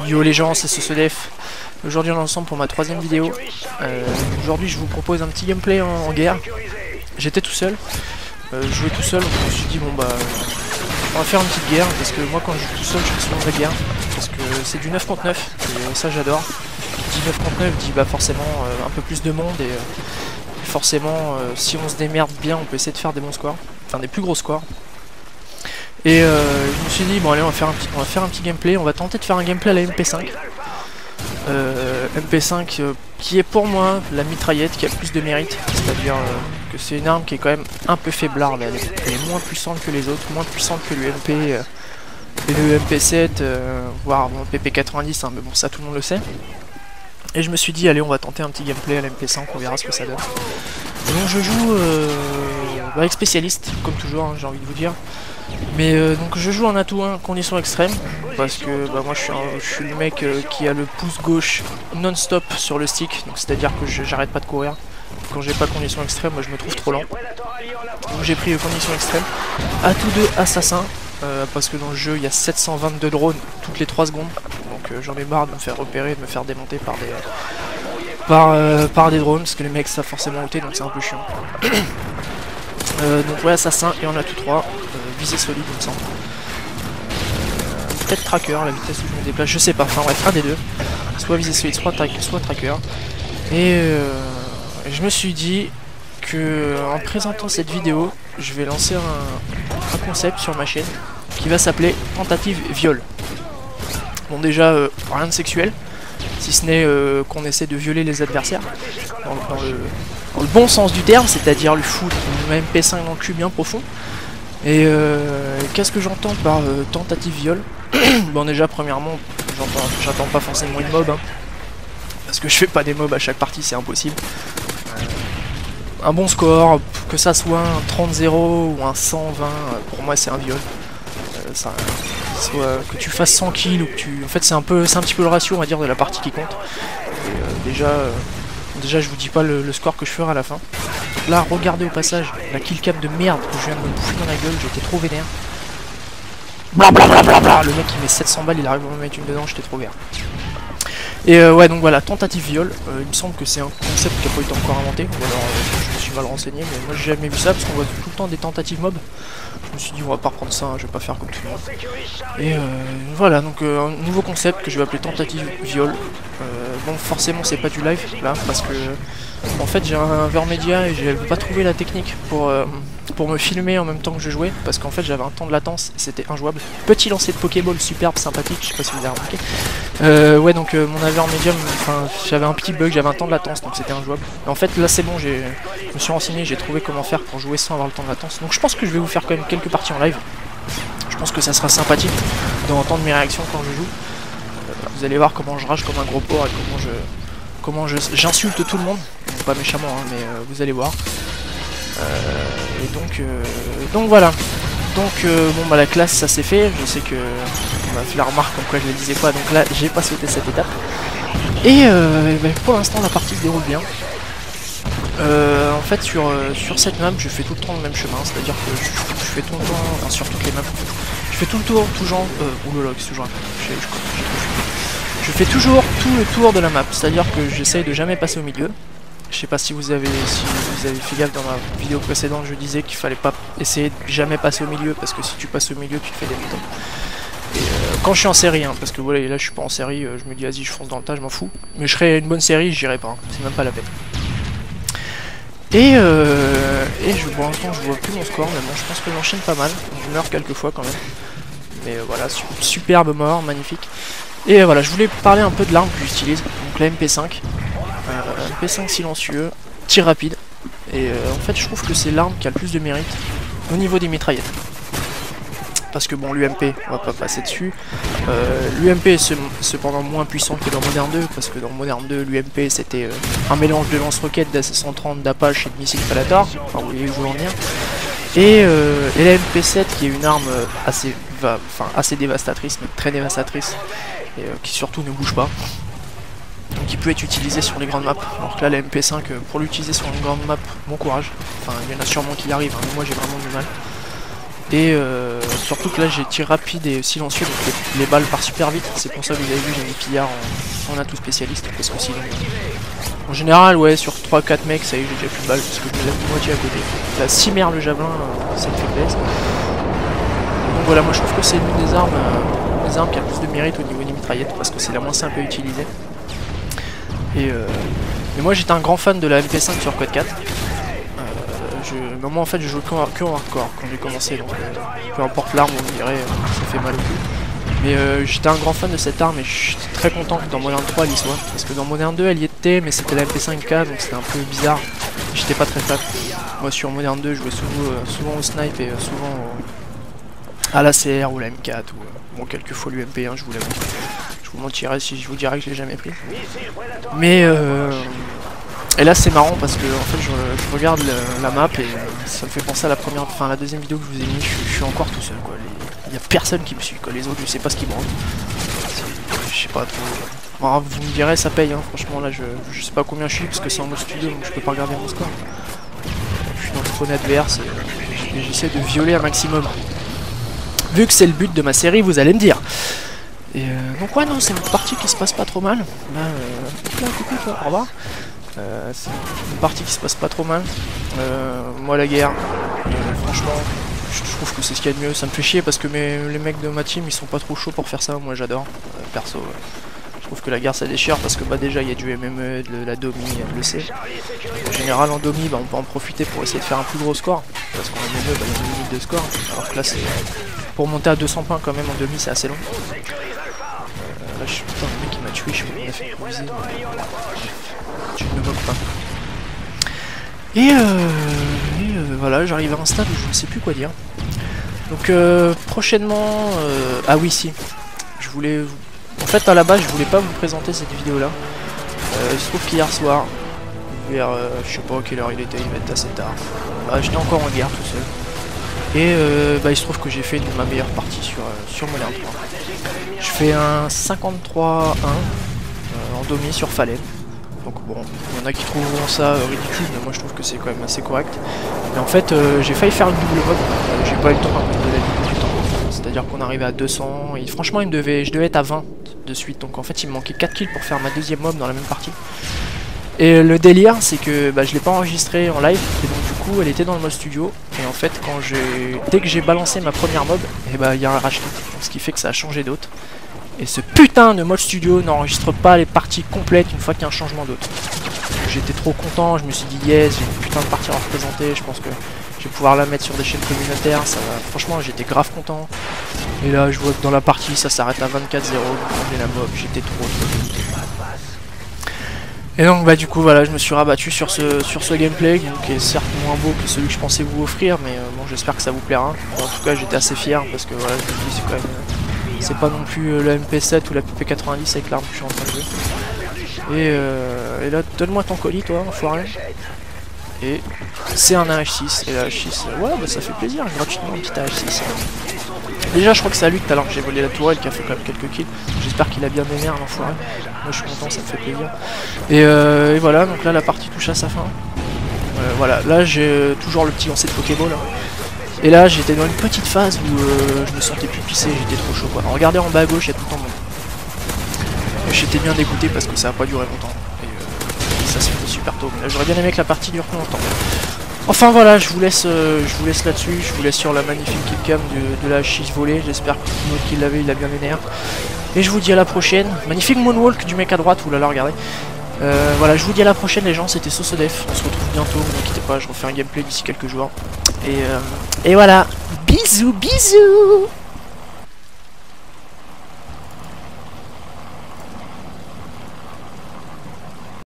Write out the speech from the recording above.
Yo les gens, c'est CeCeDef. Aujourd'hui on est ensemble pour ma troisième vidéo. Aujourd'hui je vous propose un petit gameplay en guerre. J'étais tout seul, je jouais tout seul, donc je me suis dit bon bah on va faire une petite guerre, parce que moi quand je joue tout seul je fais souvent de la guerre, parce que c'est du 9 contre 9, et ça j'adore. Qui dit 9 contre 9 dit bah forcément un peu plus de monde, et forcément si on se démerde bien on peut essayer de faire des bons scores, enfin des plus gros scores. Et je me suis dit bon allez on va faire un petit gameplay, on va tenter de faire un gameplay à la MP5. MP5 qui est pour moi la mitraillette qui a le plus de mérite, c'est-à-dire que c'est une arme qui est quand même un peu faiblarde, elle est moins puissante que les autres, moins puissante que l'UMP et le MP7, voire bon, PP90, hein, mais bon ça tout le monde le sait. Et je me suis dit allez on va tenter un petit gameplay à la MP5, on verra ce que ça donne. Donc je joue avec spécialiste, comme toujours hein, j'ai envie de vous dire. Mais donc je joue en atout 1 condition extrême, parce que bah, moi je suis le mec qui a le pouce gauche non-stop sur le stick, donc c'est-à-dire que j'arrête pas de courir. Quand j'ai pas condition extrême, moi je me trouve trop lent. Donc j'ai pris condition extrême. Atout 2 assassin, parce que dans le jeu il y a 722 drones toutes les 3 secondes, donc j'en ai marre de me faire repérer, de me faire démonter par des drones, parce que les mecs savent forcément ôter, donc c'est un peu chiant. Donc ouais, assassin et on a tout 3, visée solide il me semble. Peut-être tracker, la vitesse où je me déplace, je sais pas, enfin bref, un des deux. Soit visée solide, soit tracker. Et je me suis dit que en présentant cette vidéo, je vais lancer un concept sur ma chaîne qui va s'appeler tentative viol. Bon déjà, rien de sexuel, si ce n'est qu'on essaie de violer les adversaires, dans le bon sens du terme, c'est-à-dire lui foutre une MP5 dans le cul bien profond. Et qu'est-ce que j'entends par tentative viol? Bon déjà premièrement, j'attends pas forcément une mob, hein, parce que je fais pas des mobs à chaque partie, c'est impossible. Un bon score, que ça soit un 30-0 ou un 120, pour moi c'est un viol. Soit que tu fasses 100 kills ou que tu... En fait c'est un petit peu le ratio on va dire de la partie qui compte. Et, déjà je vous dis pas le score que je ferai à la fin. Donc là regardez au passage la killcam de merde que je viens de me bouffer dans la gueule, j'étais trop vénère. Blablabla, le mec il met 700 balles, il arrive à me mettre une dedans, j'étais trop vénère. Et ouais donc voilà, tentative viol, il me semble que c'est un concept qui n'a pas été encore inventé, ou alors je me suis mal renseigné, mais moi j'ai jamais vu ça parce qu'on voit tout le temps des tentatives mob. Je me suis dit on va pas reprendre ça, hein, je vais pas faire comme tout le monde. Et voilà, donc un nouveau concept que je vais appeler tentative viol. Bon forcément c'est pas du live là, parce que en fait j'ai un verre média et j'ai pas trouvé la technique pour me filmer en même temps que je jouais, parce qu'en fait j'avais un temps de latence et c'était injouable. Petit lancer de Pokéball superbe, sympathique, je sais pas si vous avez remarqué. Ouais donc mon avion médium, enfin j'avais un petit bug, j'avais un temps de latence donc c'était injouable. Et en fait là c'est bon, je me suis renseigné, j'ai trouvé comment faire pour jouer sans avoir le temps de latence. Donc je pense que je vais vous faire quand même quelques parties en live. Je pense que ça sera sympathique d'entendre mes réactions quand je joue. Vous allez voir comment je rage comme un gros porc et comment j'insulte tout le monde. Donc, pas méchamment hein, mais vous allez voir. Et donc voilà. Donc bon bah la classe ça c'est fait, je sais que on m'a fait la remarque comme quoi je la disais pas, donc là j'ai pas sauté cette étape. Et bah, pour l'instant la partie se déroule bien. En fait sur cette map je fais tout le temps le même chemin, c'est à dire que je fais tout le temps, enfin sur toutes les maps, je fais tout le tour, oulala, qu'est-ce que je raconte, je fais toujours tout le tour de la map, c'est-à-dire que j'essaye de jamais passer au milieu. Je sais pas si vous avez fait gaffe, dans ma vidéo précédente je disais qu'il fallait pas essayer de jamais passer au milieu, parce que si tu passes au milieu tu te fais des boutons. Et quand je suis en série, hein, parce que voilà là je suis pas en série, je me dis vas-y je fonce dans le tas, je m'en fous. Mais je serais une bonne série, j'irai pas, hein, c'est même pas la peine. Et pour l'instant je vois plus mon score, mais bon je pense que j'enchaîne pas mal, je meurs quelques fois quand même. Mais voilà, superbe mort, magnifique. Et voilà, je voulais parler un peu de l'arme que j'utilise, donc la MP5. MP5 silencieux, tir rapide. Et en fait je trouve que c'est l'arme qui a le plus de mérite au niveau des mitraillettes. Parce que bon l'UMP, on va pas passer dessus. L'UMP est cependant moins puissant que dans Modern 2, parce que dans Modern 2 l'UMP c'était un mélange de lance-roquettes, d'AC-130, d'Apache et de missiles Predator. Enfin vous voyez où je veux en venir. Et la MP7 qui est une arme assez dévastatrice, mais très dévastatrice. Et qui surtout ne bouge pas, donc qui peut être utilisé sur les grandes maps. Alors que là la MP5 pour l'utiliser sur une grande map, bon courage, enfin il y en a sûrement qui y arrivent hein, mais moi j'ai vraiment du mal. Et surtout que là j'ai tir rapide et silencieux, donc les balles partent super vite. C'est pour ça que vous avez vu, j'ai mis pillard en atout spécialiste, parce que sinon... En général, ouais, sur 3-4 mecs, ça y est, j'ai déjà plus de balles, parce que je me lève de moitié à côté. La cimère, le javelin, ça me fait plaisir. Donc voilà, moi je trouve que c'est l'une des armes qui a le plus de mérite au niveau des mitraillettes, parce que c'est la moins simple à utiliser. Et mais moi j'étais un grand fan de la MP5 sur Quad 4. Moi en fait je joue que en hardcore quand j'ai commencé, donc peu importe l'arme on dirait, ça fait mal au cul. Mais j'étais un grand fan de cette arme et je suis très content que dans Modern 3 elle y soit. Parce que dans Modern 2 elle y était, mais c'était la MP5K donc c'était un peu bizarre. J'étais pas très fan. Moi sur Modern 2 je jouais souvent au snipe et souvent à la CR ou la M4 ou bon quelques fois l'UMP1 je vous l'avoue. Je vous mentirais si je vous dirais que je l'ai jamais pris. Mais et là c'est marrant parce que en fait je regarde la map et ça me fait penser à la deuxième vidéo que je vous ai mis, je suis encore tout seul quoi. Il y a personne qui me suit quoi, les autres je sais pas ce qu'ils branlent. Je sais pas trop. Bon, vous me direz ça paye hein, franchement là je sais pas combien je suis parce que c'est en mode studio donc je peux pas regarder mon score. Je suis dans le spawn adverse et j'essaie de violer un maximum. Vu que c'est le but de ma série vous allez me dire. Et donc ouais non c'est une partie qui se passe pas trop mal. Là coucou toi, au revoir. C'est une partie qui se passe pas trop mal. Moi la guerre, franchement, je trouve que c'est ce qu'il y a de mieux. Ça me fait chier parce que les mecs de ma team ils sont pas trop chauds pour faire ça. Moi j'adore. Perso, je trouve que la guerre ça déchire parce que bah déjà il y a du MME, de la Domi, elle le sait. En général en Domi bah, on peut en profiter pour essayer de faire un plus gros score. Parce qu'en MME bah, il y a une limite de score. Alors que là c'est pour monter à 200 points quand même en Domi c'est assez long. Là je suis putain le mec qui m'a tué, je suis fait improviser. Je ne me moque pas. Et voilà, j'arrive à un stade où je ne sais plus quoi dire. Donc prochainement... ah oui si, je voulais... En fait à la base je voulais pas vous présenter cette vidéo là. Il se trouve qu'hier soir, vers je sais pas à quelle heure il devait être assez tard. Bah, j'étais encore en guerre tout seul. Et bah, il se trouve que j'ai fait ma meilleure partie sur Modern 3. Je fais un 53-1 en Domi sur Fallen. Donc bon, il y en a qui trouveront ça ridicule, mais moi je trouve que c'est quand même assez correct. Mais en fait, j'ai failli faire une double mode, j'ai pas eu le temps à cause de la limite du temps. C'est-à-dire qu'on arrivait à 200, et franchement je devais être à 20 de suite. Donc en fait il me manquait 4 kills pour faire ma deuxième mob dans la même partie. Et le délire, c'est que bah, je l'ai pas enregistré en live, et donc du coup elle était dans le mode studio. Et en fait, dès que j'ai balancé ma première mob, et bah il y a un rage quit, ce qui fait que ça a changé d'autre. Et ce putain de mode studio n'enregistre pas les parties complètes une fois qu'il y a un changement d'autre. J'étais trop content, je me suis dit yes, j'ai une putain de partie à représenter, je pense que je vais pouvoir la mettre sur des chaînes communautaires, ça va. Franchement j'étais grave content. Et là je vois que dans la partie ça s'arrête à 24-0, j'ai la mob, j'étais trop. Et donc bah du coup voilà, je me suis rabattu sur ce gameplay qui est certes moins beau que celui que je pensais vous offrir, mais bon j'espère que ça vous plaira. En tout cas j'étais assez fier parce que voilà, je me dis c'est quand même... C'est pas non plus la MP7 ou la PP90 avec l'arme que je suis en train de jouer. Et là, donne-moi ton colis, toi, enfoiré. Et c'est un AH6. Et la AH6, ouais, bah ça fait plaisir, gratuitement, un petit AH6. Déjà, je crois que c'est à lui tout à l'heure que j'ai volé la tourelle qui a fait quand même quelques kills. J'espère qu'il a bien aimé, l'enfoiré. Moi, je suis content, ça me fait plaisir. Et voilà, donc là, la partie touche à sa fin. Voilà, là, j'ai toujours le petit lancer de Pokéball. Hein. Et là j'étais dans une petite phase où je me sentais plus pissé, j'étais trop chaud quoi. Alors, regardez en bas à gauche, il y a tout le temps monde. J'étais bien dégoûté parce que ça a pas duré longtemps. Et ça se fait super tôt. Mais là j'aurais bien aimé que la partie dure plus longtemps. Enfin voilà, je vous laisse là-dessus, je vous laisse sur la magnifique killcam de la H6 volée. J'espère que l'autre qui l'avait, il a bien vénère. Et je vous dis à la prochaine. Magnifique moonwalk du mec à droite, oulala, regardez. Voilà, je vous dis à la prochaine les gens, c'était Sosodef, on se retrouve bientôt, ne vous inquiétez pas, je refais un gameplay d'ici quelques jours. Et voilà, bisous, bisous.